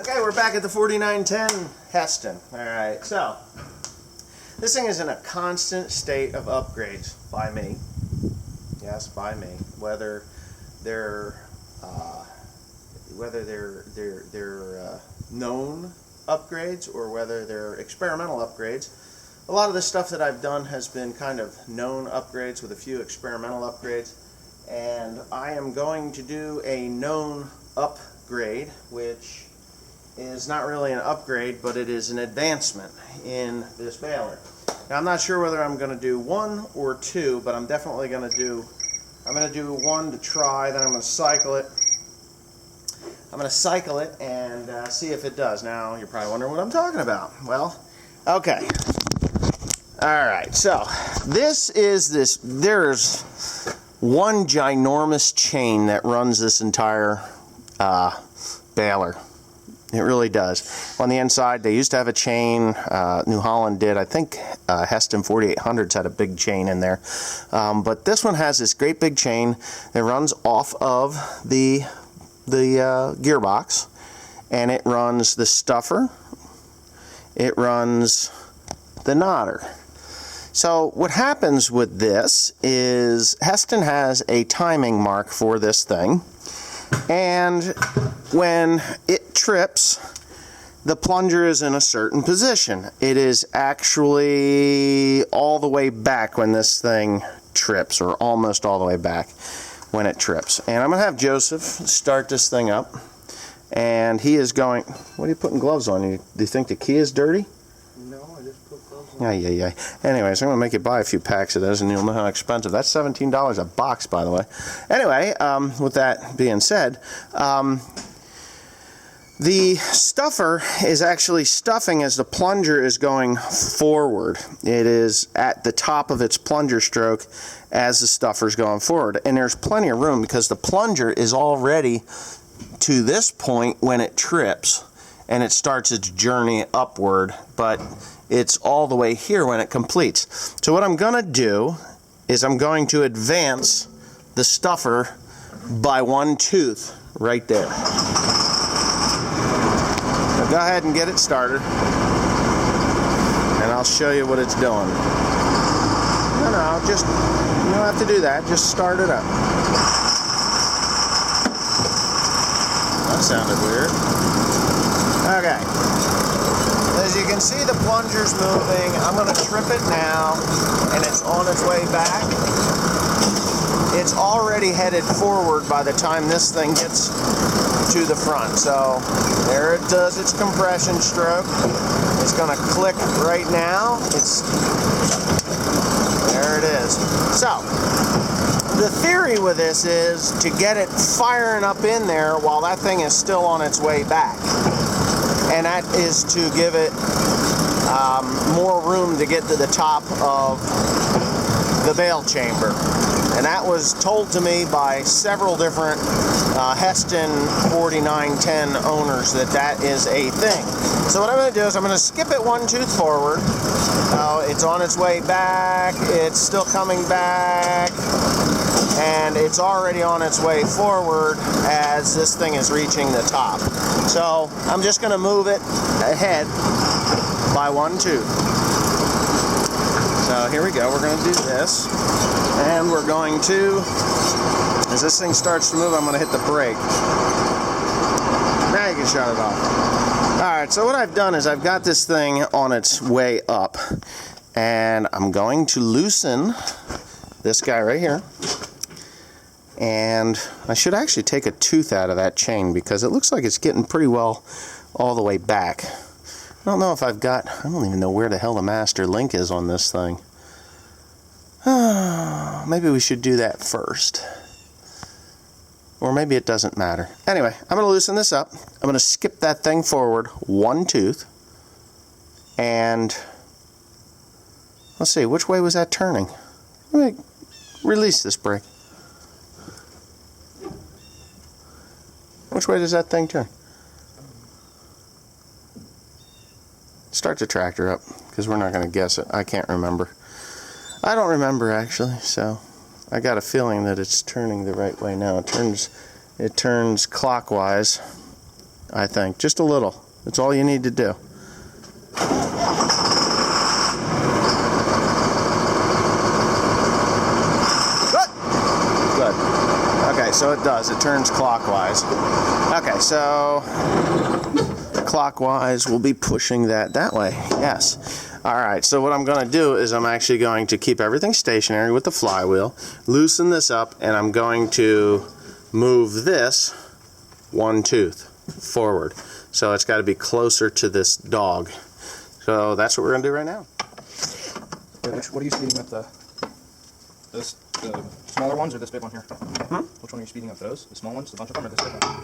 Okay, we're back at the 4910 Heston. Alright, so this thing is in a constant state of upgrades by me. Yes, by me. Whether they're known upgrades or whether they're experimental upgrades. A lot of the stuff that I've done has been kind of known upgrades with a few experimental upgrades, and I am going to do a known upgrade, which is not really an upgrade, but it is an advancement in this baler. Now, I'm not sure whether I'm going to do one or two, but I'm definitely going to do, one to try, then I'm going to cycle it. I'm going to cycle it and see if it does. Now, you're probably wondering what I'm talking about. Well, okay. Alright, so there's one ginormous chain that runs this entire baler. It really does. On the inside, they used to have a chain. New Holland did. I think Heston 4800s had a big chain in there. But this one has this great big chain that runs off of the gearbox. And it runs the stuffer. It runs the knotter. So what happens with this is Heston has a timing mark for this thing. And when it trips, the plunger is in a certain position. It is actually all the way back when this thing trips, or almost all the way back when it trips. And I'm going to have Joseph start this thing up. And he is going... What are you putting gloves on? Do you think the key is dirty? No, I just put gloves on. Yeah. Anyways, I'm going to make you buy a few packs of those, and you'll know how expensive. That's $17 a box, by the way. Anyway, with that being said, the stuffer is actually stuffing as the plunger is going forward. It is at the top of its plunger stroke as the stuffer's going forward. And there's plenty of room because the plunger is already to this point when it trips and it starts its journey upward, but it's all the way here when it completes. So what I'm going to do is I'm going to advance the stuffer by one tooth right there. So go ahead and get it started, and I'll show you what it's doing. No, just, you don't have to do that, just start it up. That sounded weird. Okay. As you can see, the plunger's moving. I'm going to trip it now, and it's on its way back. It's already headed forward by the time this thing gets to the front. So there it does its compression stroke. It's going to click right now. There it is. So the theory with this is to get it firing up in there while that thing is still on its way back. And that is to give it more room to get to the top of the bale chamber. And that was told to me by several different Heston 4910 owners that is a thing. So what I'm going to do is I'm going to skip it one tooth forward. It's on its way back. It's still coming back. And it's already on its way forward as this thing is reaching the top. So I'm just going to move it ahead by one tooth. So here we go. We're going to do this. And we're going to, as this thing starts to move, I'm going to hit the brake. Now you can shut it off. Alright, so what I've done is I've got this thing on its way up. And I'm going to loosen this guy right here. And I should actually take a tooth out of that chain because it looks like it's getting pretty well all the way back. I don't know if I don't even know where the hell the master link is on this thing. Maybe we should do that first. Or maybe it doesn't matter. Anyway, I'm going to loosen this up. I'm going to skip that thing forward one tooth. And let's see, which way was that turning? Let me release this brake. Which way does that thing turn? Start the tractor up, because we're not going to guess it. I can't remember. I don't remember, actually, so I got a feeling that it's turning the right way now. It turns clockwise. I think. Just a little. That's all you need to do. Good. Okay, so it does. It turns clockwise. Okay, so clockwise, we'll be pushing that way. Yes. All right, so what I'm going to do is I'm actually going to keep everything stationary with the flywheel, loosen this up, and I'm going to move this one tooth forward. So it's got to be closer to this dog. So that's what we're going to do right now. What are you speeding up the smaller ones or this big one here? Which one are you speeding up? Those? The small ones? The bunch of them or this big one?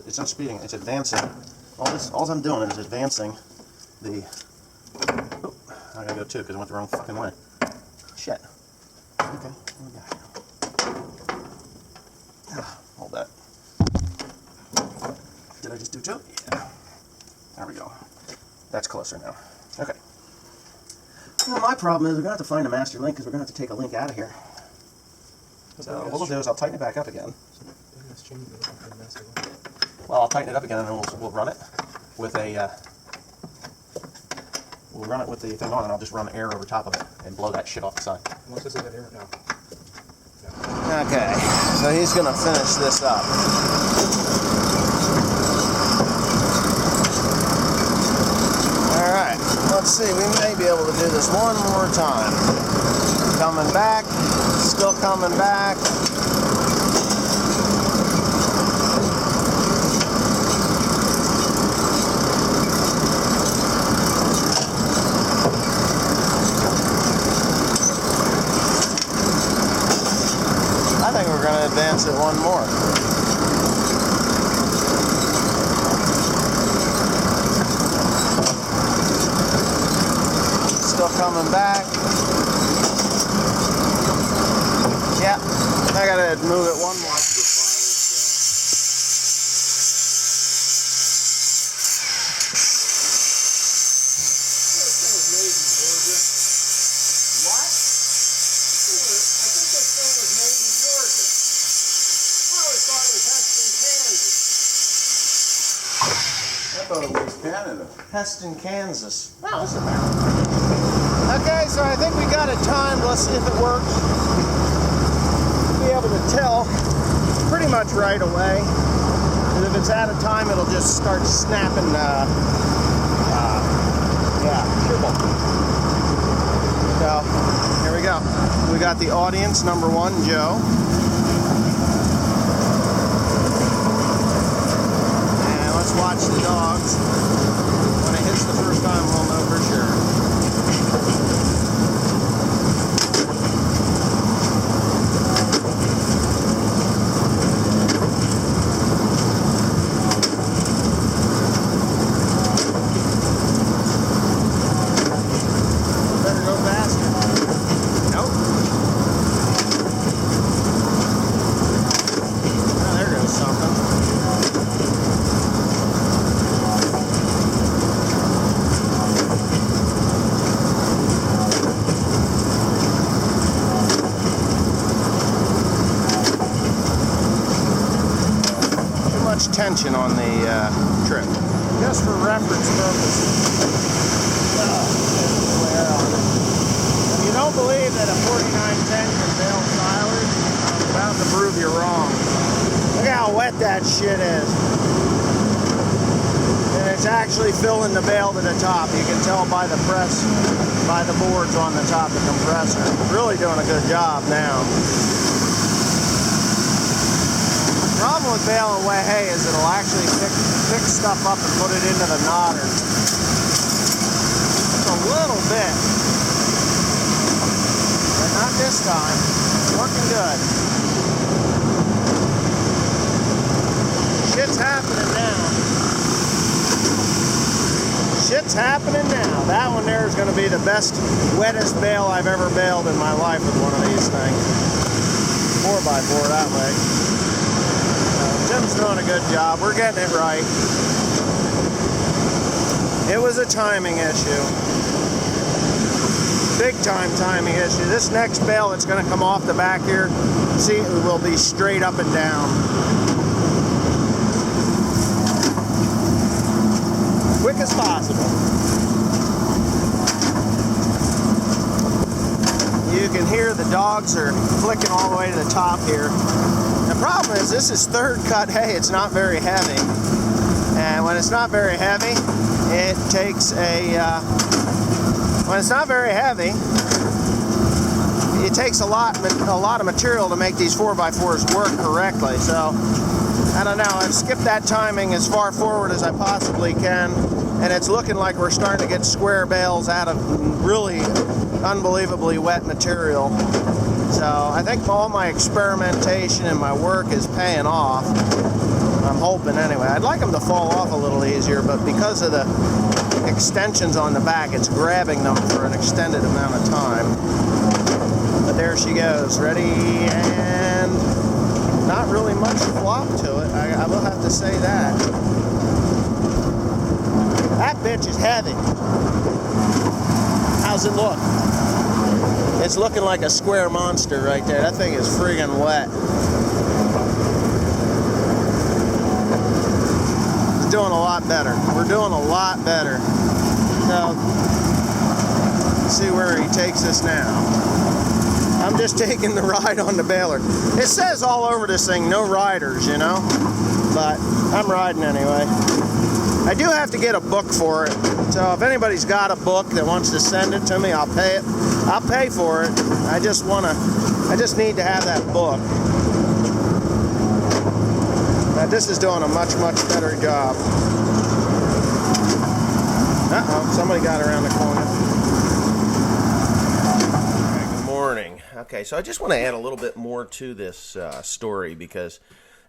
It's not speeding, it's advancing. All I'm doing is advancing the... Oh, I gotta go too because I went the wrong fucking way. Shit. Okay, what we got here? Hold that. Did I just do two? Yeah. There we go. That's closer now. Okay. Well, my problem is we're going to have to find a master link because we're going to have to take a link out of here. So what we'll do is I'll tighten it back up again. Well, I'll tighten it up again and then we'll run it with a... We'll run it with the thing on and I'll just run air over top of it and blow that shit off the side. What's this air now? Okay, so he's going to finish this up. Alright, let's see, we may be able to do this one more time. Coming back, still coming back. I think we're going to advance it one more. Still coming back. Yeah, I got to move it one more. Canada. Heston, Kansas. Oh, what's the matter? Okay, so I think we got it timed. Let's see if it works. We'll be able to tell pretty much right away. And if it's out of time, it'll just start snapping. Yeah, triple. So, here we go. We got the audience, number one, Joe. Let's watch the dogs. When it hits the first time, we'll know for sure. Better go faster. Nope. Oh, there goes something. Tension on the trip, just for reference purposes. If you don't believe that a 4910 can bale silage, I'm about to prove you wrong. Look how wet that shit is. And it's actually filling the bale to the top. You can tell by the press, by the boards on the top of the compressor. Really doing a good job now. The problem with baling wet hay is it'll actually pick stuff up and put it into the nodder. Just a little bit. But not this time. Working good. Shit's happening now. Shit's happening now. That one there is going to be the best, wettest bale I've ever baled in my life with one of these things. 4x4 that way. Jim's doing a good job. We're getting it right. It was a timing issue. Big time timing issue. This next bale that's going to come off the back here, see, it will be straight up and down. dogs are flicking all the way to the top here. The problem is this is third cut hay. It's not very heavy. And when it's not very heavy, it takes when it's not very heavy, it takes a lot of material to make these 4x4s work correctly. So, I don't know, I've skipped that timing as far forward as I possibly can, and it's looking like we're starting to get square bales out of really unbelievably wet material. So, I think all my experimentation and my work is paying off. I'm hoping anyway. I'd like them to fall off a little easier, but because of the extensions on the back, it's grabbing them for an extended amount of time. But there she goes, ready, and not really much flop to it. I will have to say that. That bitch is heavy. How's it look? It's looking like a square monster right there. That thing is friggin' wet. Doing a lot better. We're doing a lot better. So, let's see where he takes us now. I'm just taking the ride on the baler. It says all over this thing, no riders, you know, but I'm riding anyway. I do have to get a book for it, so if anybody's got a book that wants to send it to me, I'll pay it. I'll pay for it. I just need to have that book. This is doing a much better job. Uh-oh, somebody got around the corner. Good morning. Okay, so I just want to add a little bit more to this story because,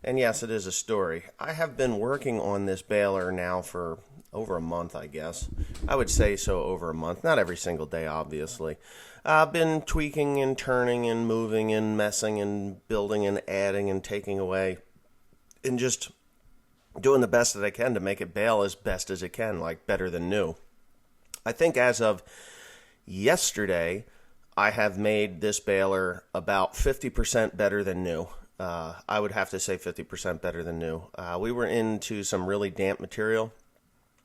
and yes, it is a story. I have been working on this baler now for over a month, I guess. I would say so, over a month. Not every single day, obviously. I've been tweaking and turning and moving and messing and building and adding and taking away. And just doing the best that I can to make it bale as best as it can, like better than new. I think as of yesterday, I have made this baler about 50% better than new. I would have to say 50% better than new. We were into some really damp material.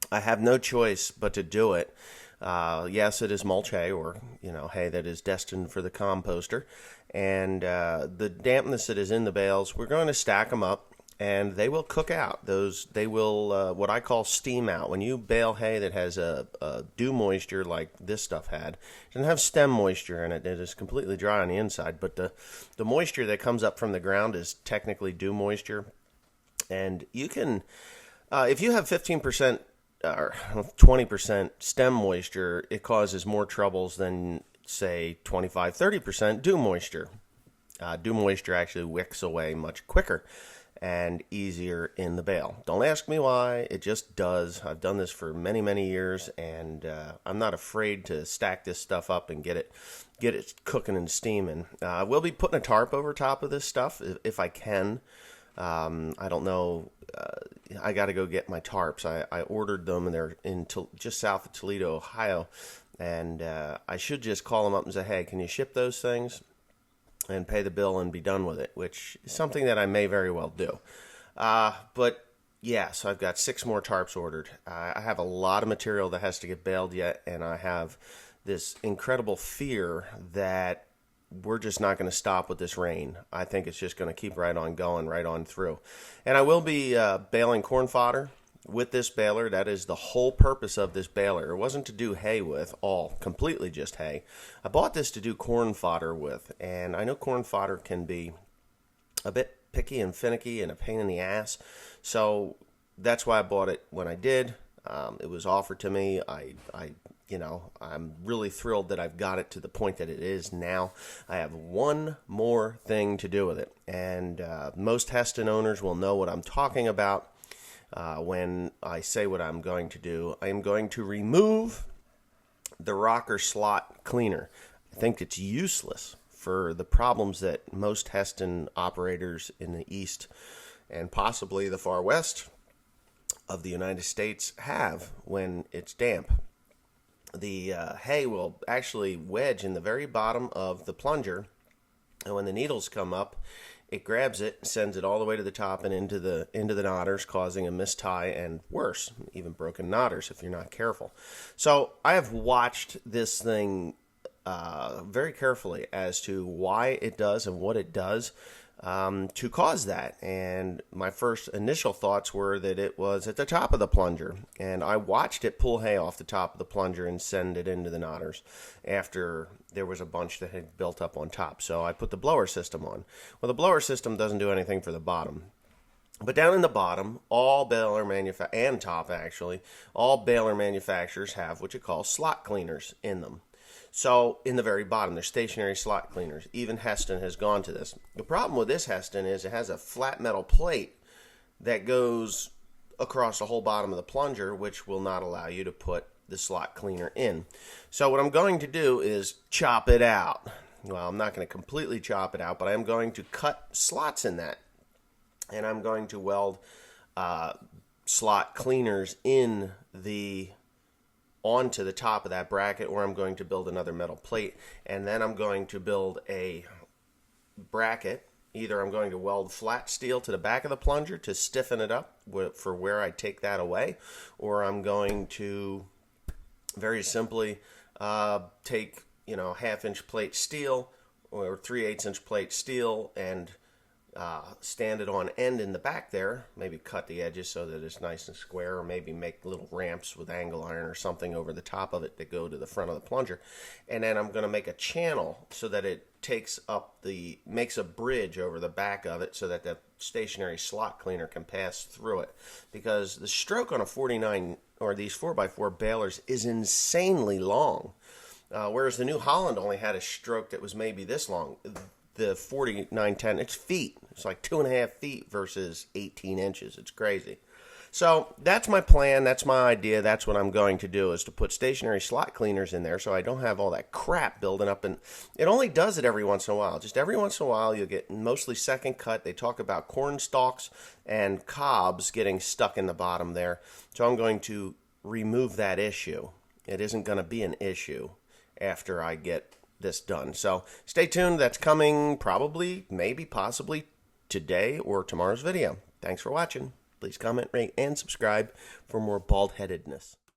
I have no choice but to do it. Yes, it is mulch hay, or hay that is destined for the composter. And the dampness that is in the bales, we're going to stack them up. And they will cook out. They will, what I call steam out. When you bale hay that has a dew moisture like this stuff had, it doesn't have stem moisture in it. It is completely dry on the inside. But the moisture that comes up from the ground is technically dew moisture. And you can, if you have 15% or 20% stem moisture, it causes more troubles than, say, 25-30% dew moisture. Dew moisture actually wicks away much quicker and easier in the bale. Don't ask me why, it just does. I've done this for many years, and I'm not afraid to stack this stuff up and get it cooking and steaming. I will be putting a tarp over top of this stuff if I can. I don't know. I got to go get my tarps. I ordered them, and they're in just south of Toledo, Ohio, and I should just call them up and say, hey, can you ship those things? And pay the bill and be done with it, which is something that I may very well do. But yeah, so I've got 6 more tarps ordered. I have a lot of material that has to get baled yet, and I have this incredible fear that we're just not going to stop with this rain. I think it's just going to keep right on going, right on through. And I will be baling corn fodder with this baler. That is the whole purpose of this baler. It wasn't to do hay with, completely just hay. I bought this to do corn fodder with, and I know corn fodder can be a bit picky and finicky and a pain in the ass, so that's why I bought it when I did. It was offered to me. I'm really thrilled that I've got it to the point that it is now. I have one more thing to do with it, and most Heston owners will know what I'm talking about. When I say what I'm going to do, I am going to remove the rocker slot cleaner. I think it's useless for the problems that most Heston operators in the east and possibly the far west of the United States have when it's damp. The hay will actually wedge in the very bottom of the plunger, and when the needles come up, it grabs it, sends it all the way to the top and into the knotters, causing a mistie and worse, even broken knotters if you're not careful. So I have watched this thing very carefully as to why it does and what it does to cause that. And my first initial thoughts were that it was at the top of the plunger. And I watched it pull hay off the top of the plunger and send it into the knotters after there was a bunch that had built up on top. So I put the blower system on. Well, the blower system doesn't do anything for the bottom. But down in the bottom, all baler and top actually, all baler manufacturers have what you call slot cleaners in them. So in the very bottom, they're stationary slot cleaners. Even Heston has gone to this. The problem with this Heston is it has a flat metal plate that goes across the whole bottom of the plunger, which will not allow you to put the slot cleaner in. So what I'm going to do is chop it out. Well, I'm not going to completely chop it out, but I am going to cut slots in that. And I'm going to weld slot cleaners onto the top of that bracket, or I'm going to build another metal plate, and then I'm going to build a bracket. Either I'm going to weld flat steel to the back of the plunger to stiffen it up for where I take that away, or I'm going to very simply take, half-inch plate steel or 3/8-inch plate steel and stand it on end in the back there, maybe cut the edges so that it's nice and square, or maybe make little ramps with angle iron or something over the top of it that go to the front of the plunger. And then I'm going to make a channel so that it makes a bridge over the back of it so that the stationary slot cleaner can pass through it. Because the stroke on a 49 or these 4x4 balers is insanely long. Whereas the New Holland only had a stroke that was maybe this long. The 4910, it's feet. It's like 2.5 feet versus 18 inches. It's crazy. So that's my plan. That's my idea. That's what I'm going to do, is to put stationary slot cleaners in there so I don't have all that crap building up. And it only does it every once in a while. Just every once in a while you'll get mostly second cut. They talk about corn stalks and cobs getting stuck in the bottom there. So I'm going to remove that issue. It isn't going to be an issue after I get this done. So stay tuned. That's coming probably, maybe, possibly today or tomorrow's video. Thanks for watching. Please comment, rate, and subscribe for more bald-headedness.